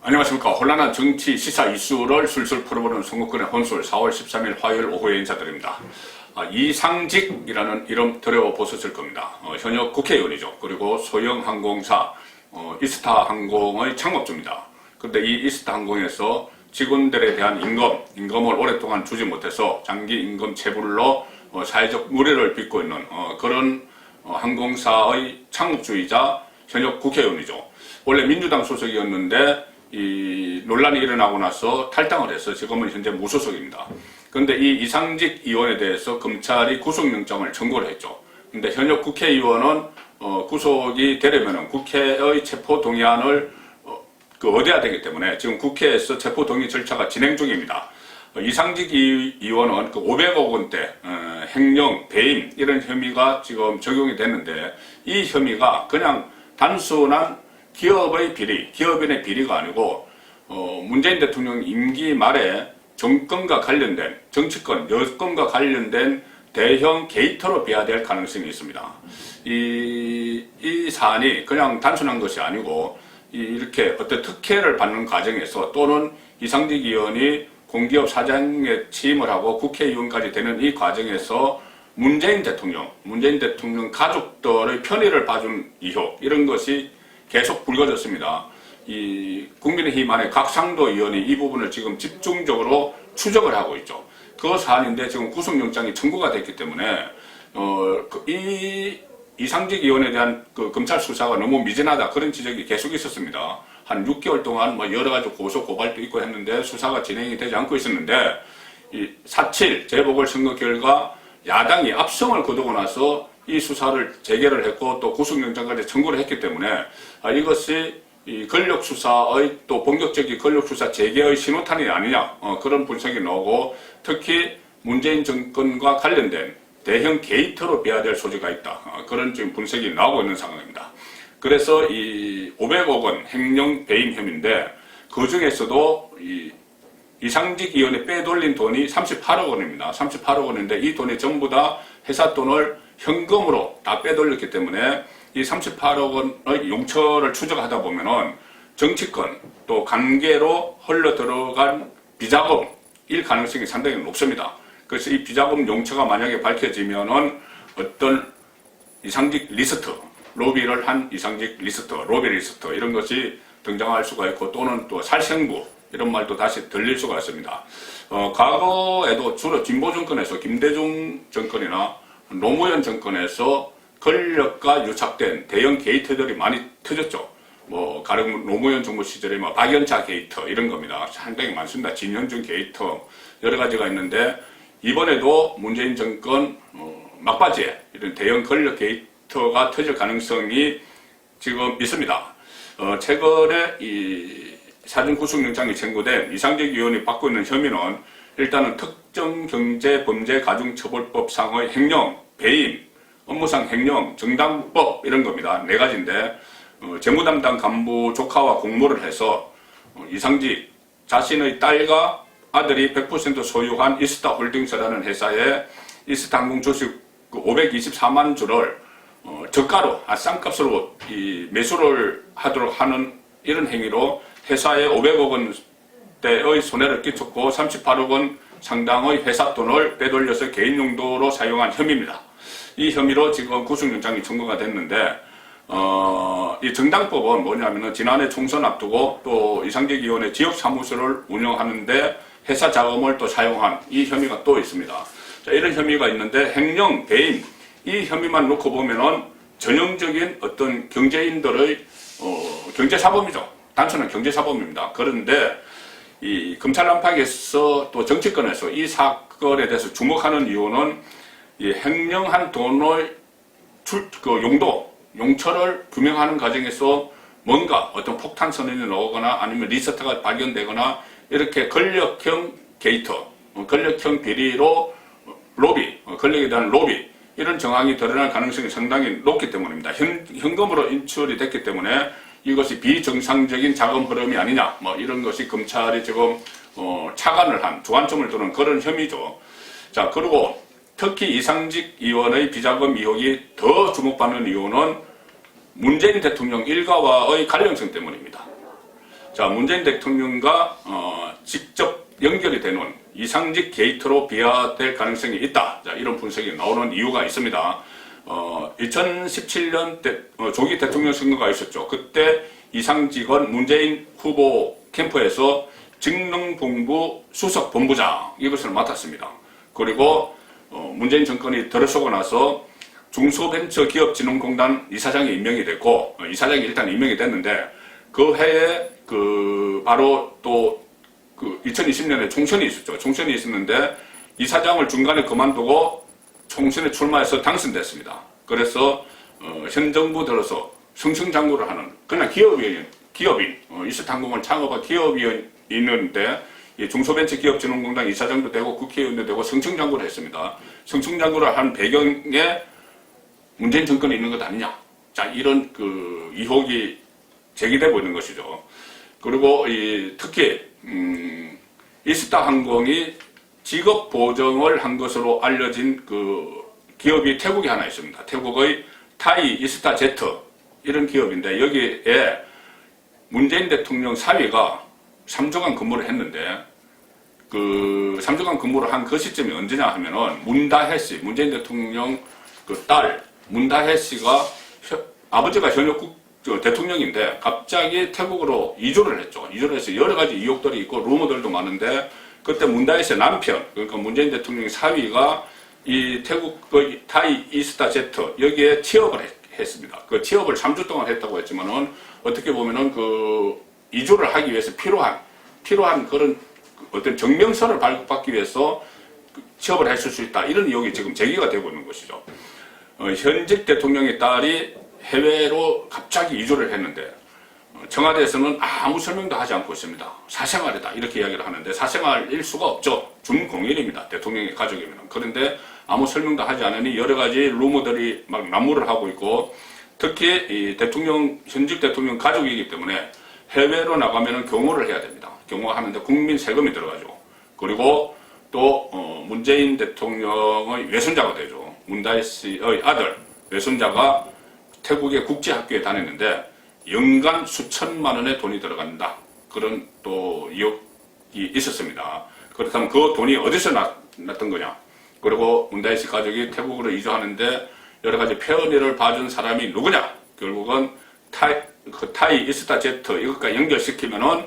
안녕하십니까. 혼란한 정치 시사 이슈를 술술 풀어보는 송국근의 혼술 4월 13일 화요일 오후에 인사드립니다. 이상직이라는 이름 들어보셨을 겁니다. 현역 국회의원이죠. 그리고 소형항공사 이스타항공의 창업주입니다. 그런데 이 이스타항공에서 직원들에 대한 임금을 오랫동안 주지 못해서 장기 임금 체불로 사회적 무례를 빚고 있는 그런 항공사의 창업주이자 현역 국회의원이죠. 원래 민주당 소속이었는데 이 논란이 일어나고 나서 탈당을 해서 지금은 현재 무소속입니다. 그런데 이 이상직 의원에 대해서 검찰이 구속영장을 청구를 했죠. 근데 현역 국회의원은 구속이 되려면 국회의 체포동의안을 얻어야 되기 때문에 지금 국회에서 체포동의 절차가 진행 중입니다. 이상직 의원은 500억 원대 횡령, 배임 이런 혐의가 지금 적용이 됐는데 이 혐의가 그냥 단순한 기업의 비리, 기업인의 비리가 아니고 문재인 대통령 임기 말에 정권과 관련된 정치권, 여권과 관련된 대형 게이트로 비화될 가능성이 있습니다. 이 사안이 그냥 단순한 것이 아니고 이렇게 어떤 특혜를 받는 과정에서 또는 이상직 의원이 공기업 사장에 취임을 하고 국회의원까지 되는 이 과정에서 문재인 대통령 가족들의 편의를 봐준 의혹 이런 것이 계속 불거졌습니다. 이 국민의힘 안에 각상도 의원이 이 부분을 지금 집중적으로 추적을 하고 있죠. 그 사안인데 지금 구속영장이 청구가 됐기 때문에 이 이상직 의원에 대한 검찰 수사가 너무 미진하다 그런 지적이 계속 있었습니다. 한 6개월 동안 여러 가지 고소 고발도 있고 했는데 수사가 진행이 되지 않고 있었는데 이 4.7 재보궐선거 결과 야당이 압승을 거두고 나서 이 수사를 재개를 했고 또 구속영장까지 청구를 했기 때문에 이것이 이 권력수사의 또 본격적인 권력수사 재개의 신호탄이 아니냐 그런 분석이 나오고 특히 문재인 정권과 관련된 대형 게이트로 비화될 소지가 있다 그런 지금 분석이 나오고 있는 상황입니다. 그래서 이 500억 원 횡령 배임 혐의인데 그 중에서도 이상직 의원이 빼돌린 돈이 38억 원입니다. 38억 원인데 이 돈이 전부 다 회사 돈을 현금으로 다 빼돌렸기 때문에 이 38억 원의 용처를 추적하다 보면은 정치권 또 관계로 흘러 들어간 비자금일 가능성이 상당히 높습니다. 그래서 이 비자금 용처가 만약에 밝혀지면은 어떤 이상직 리스트, 로비를 한 이상직 리스트, 로비 리스트 이런 것이 등장할 수가 있고 또는 또 살생부 이런 말도 다시 들릴 수가 있습니다. 과거에도 주로 진보 정권에서 김대중 정권이나 노무현 정권에서 권력과 유착된 대형 게이트들이 많이 터졌죠. 가령 노무현 정부 시절에 박연차 게이트 이런 겁니다. 상당히 많습니다. 진현준 게이트 여러 가지가 있는데 이번에도 문재인 정권 막바지에 이런 대형 권력 게이트가 터질 가능성이 지금 있습니다. 최근에 이 사전 구속영장이 청구된 이상직 의원이 받고 있는 혐의는 일단은 특정경제범죄가중처벌법상의 횡령, 배임, 업무상 횡령, 정당법 이런 겁니다. 네 가지인데 재무담당 간부 조카와 공모를 해서 이상직 자신의 딸과 아들이 100% 소유한 이스타홀딩스라는 회사에 이스타항공 주식 524만 주를 저가로 싼값으로 매수를 하도록 하는 이런 행위로 회사에 500억 원대의 손해를 끼쳤고 38억 원 상당의 회사 돈을 빼돌려서 개인 용도로 사용한 혐의입니다. 이 혐의로 지금 구속영장이 청구가 됐는데 이 정당법은 뭐냐면은 지난해 총선 앞두고 또 이상직 의원의 지역사무소를 운영하는데 회사 자금을 또 사용한 이 혐의가 또 있습니다. 자, 이런 혐의가 있는데 횡령, 배임 이 혐의만 놓고 보면은 전형적인 어떤 경제인들의 경제사범이죠. 단순한 경제사범입니다. 그런데 이 검찰 안팎에서 또 정치권에서 이 사건에 대해서 주목하는 이유는 이 횡령한 돈의 용처를 규명하는 과정에서 뭔가 어떤 폭탄 선언이 나오거나 아니면 리스트가 발견되거나 이렇게 권력형 게이트, 권력형 비리로 로비, 권력에 대한 로비 이런 정황이 드러날 가능성이 상당히 높기 때문입니다. 현금으로 인출이 됐기 때문에 이것이 비정상적인 자금 흐름이 아니냐 이런 것이 검찰이 지금 차관을 한 주관점을 두는 그런 혐의죠. 자, 그리고 특히 이상직 의원의 비자금 의혹이 더 주목받는 이유는 문재인 대통령 일가와의 관련성 때문입니다. 자, 자, 문재인 대통령과 직접 연결이 되는 이상직 게이트로 비화될 가능성이 있다. 자, 이런 분석이 나오는 이유가 있습니다. 2017년 조기 대통령 선거가 있었죠. 그때 이상직은 문재인 후보 캠프에서 직능본부 수석 본부장 이것을 맡았습니다. 그리고 문재인 정권이 들어서고 나서 중소벤처기업진흥공단 이사장이 임명이 됐고, 이사장이 일단 임명이 됐는데 그 해에 바로 또 2020년에 총선이 있었죠. 총선이 있었는데 이사장을 중간에 그만두고 총선에 출마해서 당선됐습니다. 그래서 현 정부 들어서 승승장구를 하는 그냥 기업인 이스타항공을 창업한 기업인인데 중소벤처기업진흥공단 이사장도 되고 국회의원도 되고 승승장구를 했습니다. 승승장구를 한 배경에 문재인 정권이 있는 것 아니냐. 자, 이런 의혹이 제기되고 있는 것이죠. 그리고 특히 이스타항공이 직업 보정을 한 것으로 알려진 기업이 태국에 하나 있습니다. 태국의 타이 이스타제트 이런 기업인데 여기에 문재인 대통령 사위가 3주간 근무를 했는데 3주간 근무를 한 그 시점이 언제냐 하면은 문다혜 씨, 문재인 대통령 딸 문다혜 씨가 아버지가 현역 대통령인데 갑자기 태국으로 이주를 했죠. 이주를 해서 여러 가지 의혹들이 있고 루머들도 많은데 그때 문다혜 씨의 남편, 그러니까 문재인 대통령 사위가 이 태국의 타이 이스타제트 여기에 취업을 했습니다. 그 취업을 3주 동안 했다고 했지만은 어떻게 보면은 이주를 하기 위해서 필요한 그런 어떤 증명서를 발급받기 위해서 취업을 했을 수 있다. 이런 의혹이 지금 제기가 되고 있는 것이죠. 현직 대통령의 딸이 해외로 갑자기 이주를 했는데 청와대에서는 아무 설명도 하지 않고 있습니다. 사생활이다 이렇게 이야기를 하는데 사생활일 수가 없죠. 준공인입니다. 대통령의 가족이면. 그런데 아무 설명도 하지 않으니 여러 가지 루머들이 막 난무를 하고 있고 특히 이 현직 대통령 가족이기 때문에 해외로 나가면 경호를 해야 됩니다. 경호하는데 국민 세금이 들어가죠. 그리고 또 문재인 대통령의 외손자가 되죠. 문다혜 씨의 아들 외손자가 태국의 국제학교에 다녔는데 연간 수천만 원의 돈이 들어간다. 그런 또 의혹이 있었습니다. 그렇다면 그 돈이 어디서 났던 거냐. 그리고 문다혜 씨 가족이 태국으로 이주하는데 여러 가지 편의를 봐준 사람이 누구냐. 결국은 타이 이스타제트 이것과 연결시키면은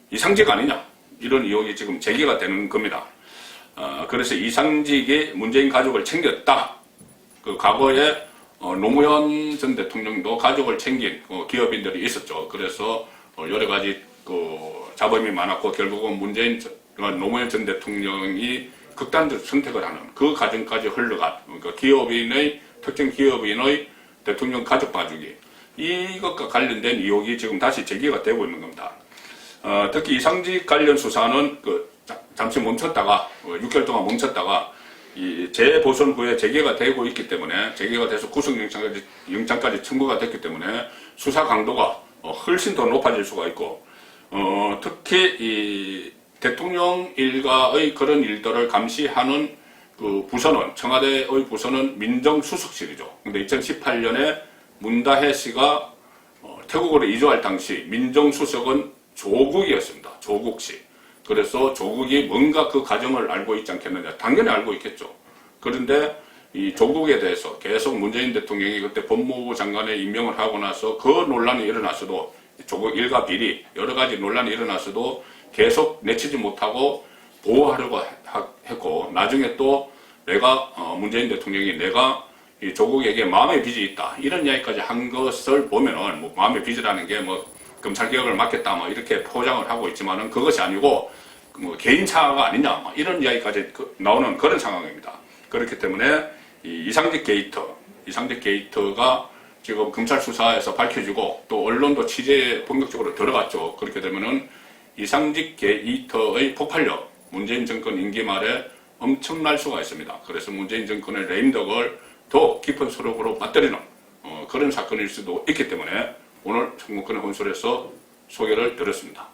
이상직 아니냐. 이런 의혹이 지금 제기가 되는 겁니다. 그래서 이상직이 문재인 가족을 챙겼다. 과거에 노무현 전 대통령도 가족을 챙긴 기업인들이 있었죠. 그래서 여러 가지 잡음이 많았고 결국은 노무현 전 대통령이 극단적 선택을 하는 그 과정까지 흘러간 그러니까 특정 기업인의 대통령 가족 봐주기 이것과 관련된 의혹이 지금 다시 제기가 되고 있는 겁니다. 특히 이상직 관련 수사는 잠시 멈췄다가 6개월 동안 멈췄다가 이 재보선 후에 재개가 되고 있기 때문에 재개가 돼서 구속영장까지 청구가 됐기 때문에 수사 강도가 훨씬 더 높아질 수가 있고 특히 이 대통령 일가의 그런 일들을 감시하는 부서는 청와대의 부서는 민정수석실이죠. 근데 2018년에 문다혜 씨가 태국으로 이주할 당시 민정수석은 조국이었습니다. 조국 씨. 그래서 조국이 뭔가 그 과정을 알고 있지 않겠느냐. 당연히 알고 있겠죠. 그런데 이 조국에 대해서 계속 문재인 대통령이 그때 법무부 장관에 임명을 하고 나서 그 논란이 일어났어도 조국 일가 비리 여러 가지 논란이 일어났어도 계속 내치지 못하고 보호하려고 했고 나중에 또 문재인 대통령이 내가 이 조국에게 마음의 빚이 있다 이런 이야기까지 한 것을 보면은 마음의 빚이라는 게 검찰 개혁을 맡겠다 이렇게 포장을 하고 있지만은 그것이 아니고 개인 차가 아니냐 이런 이야기까지 나오는 그런 상황입니다. 그렇기 때문에 이 이상직 게이트가 지금 검찰 수사에서 밝혀지고 또 언론도 취재에 본격적으로 들어갔죠. 그렇게 되면은 이상직 게이트의 폭발력 문재인 정권 임기 말에 엄청날 수가 있습니다. 그래서 문재인 정권의 레임덕을 더 깊은 수력으로 맞들이는 그런 사건일 수도 있기 때문에 오늘 청문권의 혼술에서 소개를 드렸습니다.